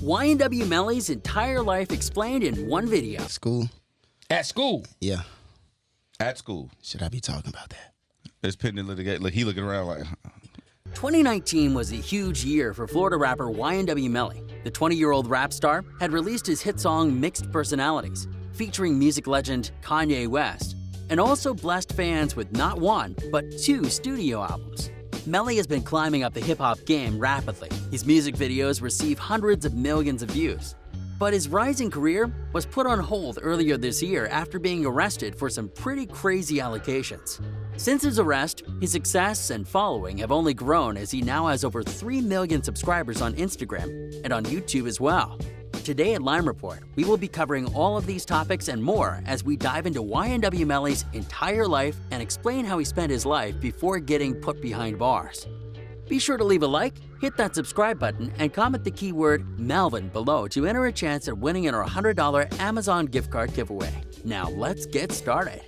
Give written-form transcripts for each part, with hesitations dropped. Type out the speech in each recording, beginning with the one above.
YNW Melly's entire life explained in one video. School? At school? Yeah. At school. Should I be talking about that? It's pending litigation. Like, he looking around like... 2019 was a huge year for Florida rapper YNW Melly. The 20-year-old rap star had released his hit song Mixed Personalities, featuring music legend Kanye West, and also blessed fans with not one, but 2 studio albums. Melly has been climbing up the hip-hop game rapidly. His music videos receive hundreds of millions of views. But his rising career was put on hold earlier this year after being arrested for some pretty crazy allegations. Since his arrest, his success and following have only grown as he now has over 3 million subscribers on Instagram and on YouTube as well. Today at Lime Report, we will be covering all of these topics and more as we dive into YNW Melly's entire life and explain how he spent his life before getting put behind bars. Be sure to leave a like, hit that subscribe button, and comment the keyword Melvin below to enter a chance at winning our $100 Amazon gift card giveaway. Now let's get started.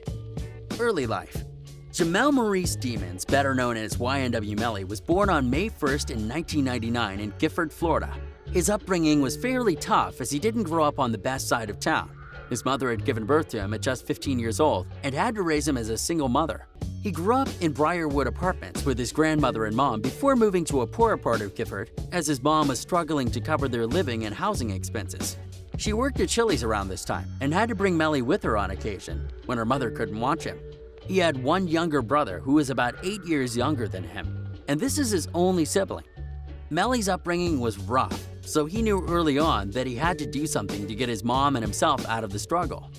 Early life. Jamel Maurice Demons, better known as YNW Melly, was born on May 1st in 1999 in Gifford, Florida. His upbringing was fairly tough as he didn't grow up on the best side of town. His mother had given birth to him at just 15 years old and had to raise him as a single mother. He grew up in Briarwood Apartments with his grandmother and mom before moving to a poorer part of Gifford, as his mom was struggling to cover their living and housing expenses. She worked at Chili's around this time and had to bring Melly with her on occasion when her mother couldn't watch him. He had one younger brother who was about 8 years younger than him, and this is his only sibling. Melly's upbringing was rough, so he knew early on that he had to do something to get his mom and himself out of the struggle.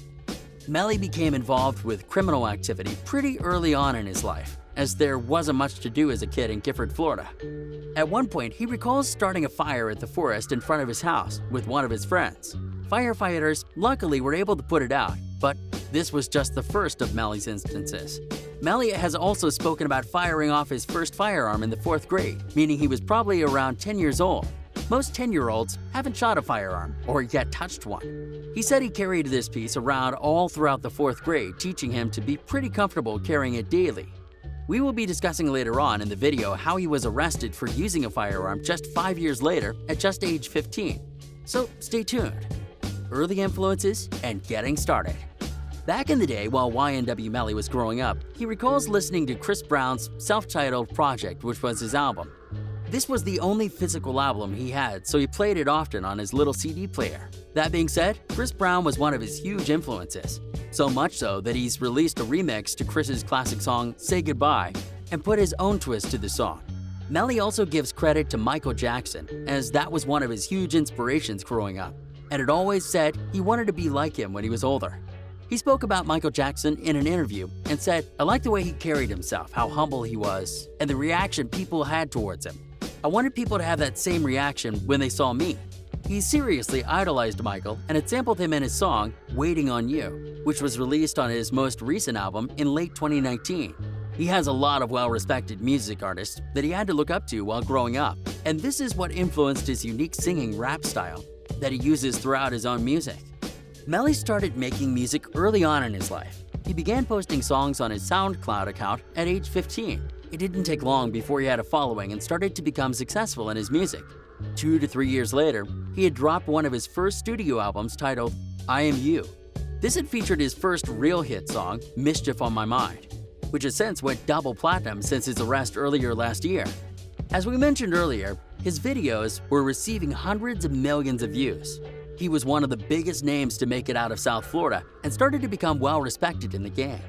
Melly became involved with criminal activity pretty early on in his life, as there wasn't much to do as a kid in Gifford, Florida. At one point, he recalls starting a fire at the forest in front of his house with one of his friends. Firefighters luckily were able to put it out, but this was just the first of Melly's instances. Melly has also spoken about firing off his first firearm in the 4th grade, meaning he was probably around 10 years old. Most 10-year-olds haven't shot a firearm or yet touched one. He said he carried this piece around all throughout the 4th grade, teaching him to be pretty comfortable carrying it daily. We will be discussing later on in the video how he was arrested for using a firearm just 5 years later at just age 15. So stay tuned. Early influences and getting started. Back in the day while YNW Melly was growing up, he recalls listening to Chris Brown's self-titled Project, which was his album. This was the only physical album he had, so he played it often on his little CD player. That being said, Chris Brown was one of his huge influences. So much so that he's released a remix to Chris's classic song, Say Goodbye, and put his own twist to the song. Melly also gives credit to Michael Jackson, as that was one of his huge inspirations growing up, and had always said he wanted to be like him when he was older. He spoke about Michael Jackson in an interview and said, "I like the way he carried himself, how humble he was, and the reaction people had towards him. I wanted people to have that same reaction when they saw me." He seriously idolized Michael and had sampled him in his song, Waiting on You, which was released on his most recent album in late 2019. He has a lot of well-respected music artists that he had to look up to while growing up, and this is what influenced his unique singing rap style that he uses throughout his own music. Melly started making music early on in his life. He began posting songs on his SoundCloud account at age 15. It didn't take long before he had a following and started to become successful in his music. 2 to 3 years later, he had dropped one of his first studio albums titled I Am You. This had featured his first real hit song, Mischief on My Mind, which has since went double platinum since his arrest earlier last year. As we mentioned earlier, his videos were receiving hundreds of millions of views. He was one of the biggest names to make it out of South Florida and started to become well-respected in the game.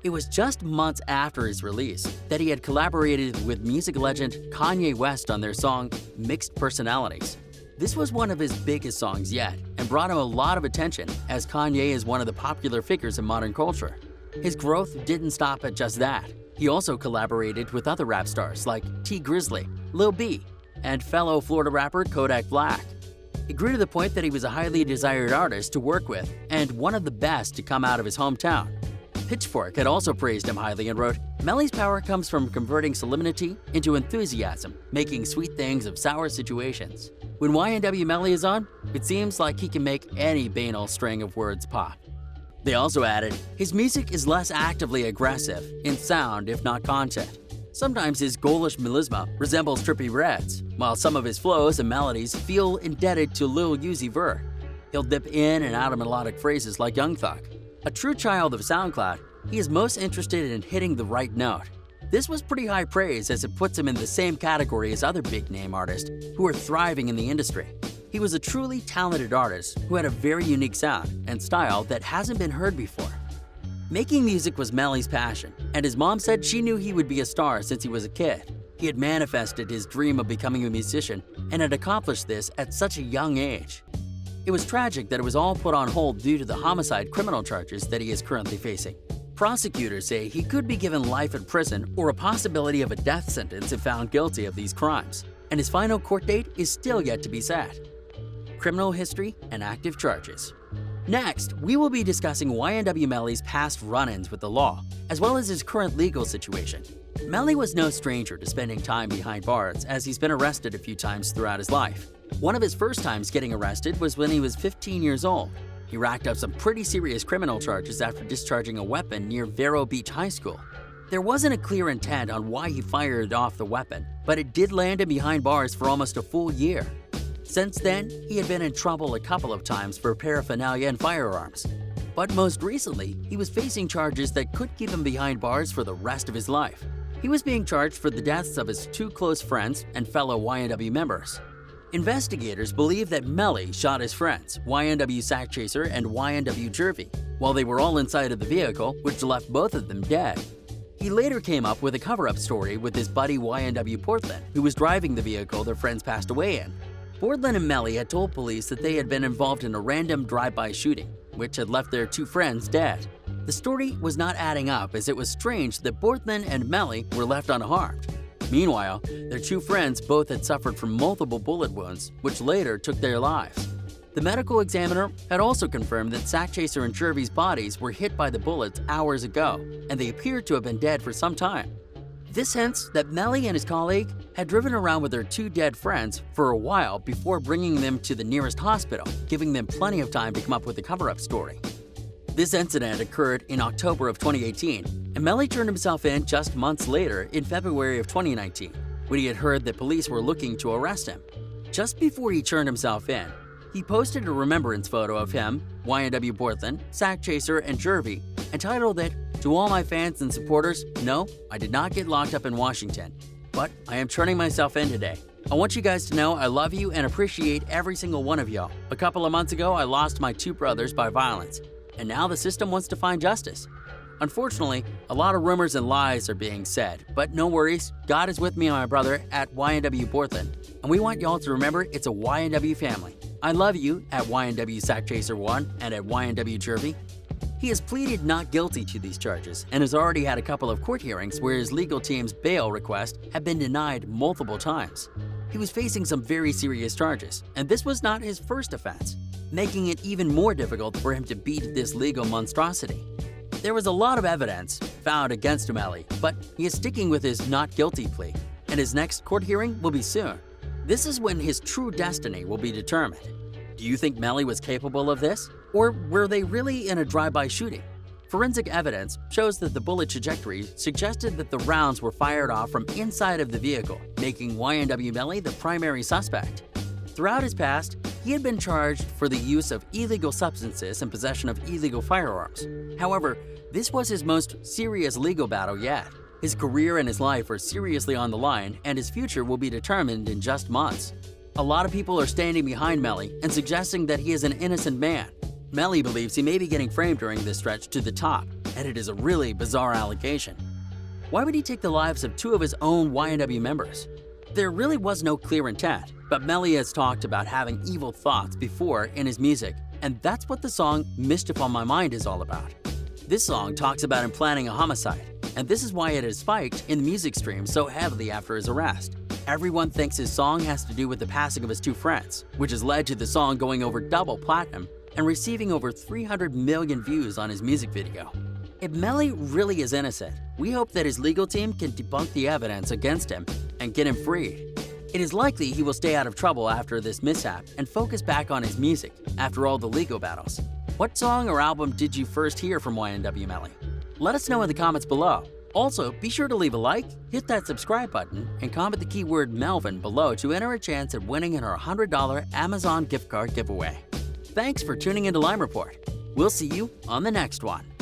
It was just months after his release that he had collaborated with music legend Kanye West on their song Mixed Personalities. This was one of his biggest songs yet and brought him a lot of attention, as Kanye is one of the popular figures in modern culture. His growth didn't stop at just that. He also collaborated with other rap stars like T Grizzly, Lil B, and fellow Florida rapper Kodak Black. It grew to the point that he was a highly desired artist to work with and one of the best to come out of his hometown. Pitchfork had also praised him highly and wrote, "Melly's power comes from converting solemnity into enthusiasm, making sweet things of sour situations. When YNW Melly is on, it seems like he can make any banal string of words pop." They also added, "His music is less actively aggressive in sound if not content. Sometimes his ghoulish melisma resembles Trippie Redd's, while some of his flows and melodies feel indebted to Lil Uzi Vert. He'll dip in and out of melodic phrases like Young Thug. A true child of SoundCloud, he is most interested in hitting the right note. This was pretty high praise as it puts him in the same category as other big-name artists who are thriving in the industry. He was a truly talented artist who had a very unique sound and style that hasn't been heard before. Making music was Melly's passion, and his mom said she knew he would be a star since he was a kid. He had manifested his dream of becoming a musician and had accomplished this at such a young age. It was tragic that it was all put on hold due to the homicide criminal charges that he is currently facing. Prosecutors say he could be given life in prison or a possibility of a death sentence if found guilty of these crimes, and his final court date is still yet to be set. Criminal history and active charges. Next, we will be discussing YNW Melly's past run-ins with the law, as well as his current legal situation. Melly was no stranger to spending time behind bars, as he's been arrested a few times throughout his life. One of his first times getting arrested was when he was 15 years old. He racked up some pretty serious criminal charges after discharging a weapon near Vero Beach High School. There wasn't a clear intent on why he fired off the weapon, but it did land him behind bars for almost a full year. Since then, he had been in trouble a couple of times for paraphernalia and firearms. But most recently, he was facing charges that could keep him behind bars for the rest of his life. He was being charged for the deaths of his two close friends and fellow YNW members. Investigators believe that Melly shot his friends, YNW Sack Chaser and YNW Jervy, while they were all inside of the vehicle, which left both of them dead. He later came up with a cover-up story with his buddy YNW Portland, who was driving the vehicle their friends passed away in. Portland and Melly had told police that they had been involved in a random drive-by shooting, which had left their two friends dead. The story was not adding up, as it was strange that Portland and Melly were left unharmed. Meanwhile, their two friends both had suffered from multiple bullet wounds, which later took their lives. The medical examiner had also confirmed that Sack Chaser and Jervy's bodies were hit by the bullets hours ago, and they appeared to have been dead for some time. This hints that Melly and his colleague had driven around with their two dead friends for a while before bringing them to the nearest hospital, giving them plenty of time to come up with a cover-up story. This incident occurred in October of 2018, and Melly turned himself in just months later in February of 2019, when he had heard that police were looking to arrest him. Just before he turned himself in, he posted a remembrance photo of him, YNW Portland, Sack Chaser, and Jervy, entitled it, "To all my fans and supporters, no, I did not get locked up in Washington, but I am turning myself in today. I want you guys to know I love you and appreciate every single one of y'all. A couple of months ago, I lost my two brothers by violence, and now the system wants to find justice. Unfortunately, a lot of rumors and lies are being said, but no worries, God is with me and my brother at YNW Portland, and we want y'all to remember it's a YNW family. I love you at YNW Sack Chaser 1 and at YNW Jervy." He has pleaded not guilty to these charges and has already had a couple of court hearings where his legal team's bail request had been denied multiple times. He was facing some very serious charges, and this was not his first offense, making it even more difficult for him to beat this legal monstrosity. There was a lot of evidence found against Melly, but he is sticking with his not guilty plea, and his next court hearing will be soon. This is when his true destiny will be determined. Do you think Melly was capable of this? Or were they really in a drive-by shooting? Forensic evidence shows that the bullet trajectory suggested that the rounds were fired off from inside of the vehicle, making YNW Melly the primary suspect. Throughout his past, he had been charged for the use of illegal substances and possession of illegal firearms. However, this was his most serious legal battle yet. His career and his life are seriously on the line, and his future will be determined in just months. A lot of people are standing behind Melly and suggesting that he is an innocent man. Melly believes he may be getting framed during this stretch to the top, and it is a really bizarre allegation. Why would he take the lives of two of his own YNW members? There really was no clear intent, but Melly has talked about having evil thoughts before in his music, and that's what the song "Mischief on My Mind" is all about. This song talks about him planning a homicide, and this is why it has spiked in the music stream so heavily after his arrest. Everyone thinks his song has to do with the passing of his two friends, which has led to the song going over double platinum and receiving over 300 million views on his music video. If Melly really is innocent, we hope that his legal team can debunk the evidence against him and get him freed. It is likely he will stay out of trouble after this mishap and focus back on his music after all the legal battles. What song or album did you first hear from YNW Melly? Let us know in the comments below. Also, be sure to leave a like, hit that subscribe button, and comment the keyword Melvin below to enter a chance at winning in our $100 Amazon gift card giveaway. Thanks for tuning into Lime Report. We'll see you on the next one.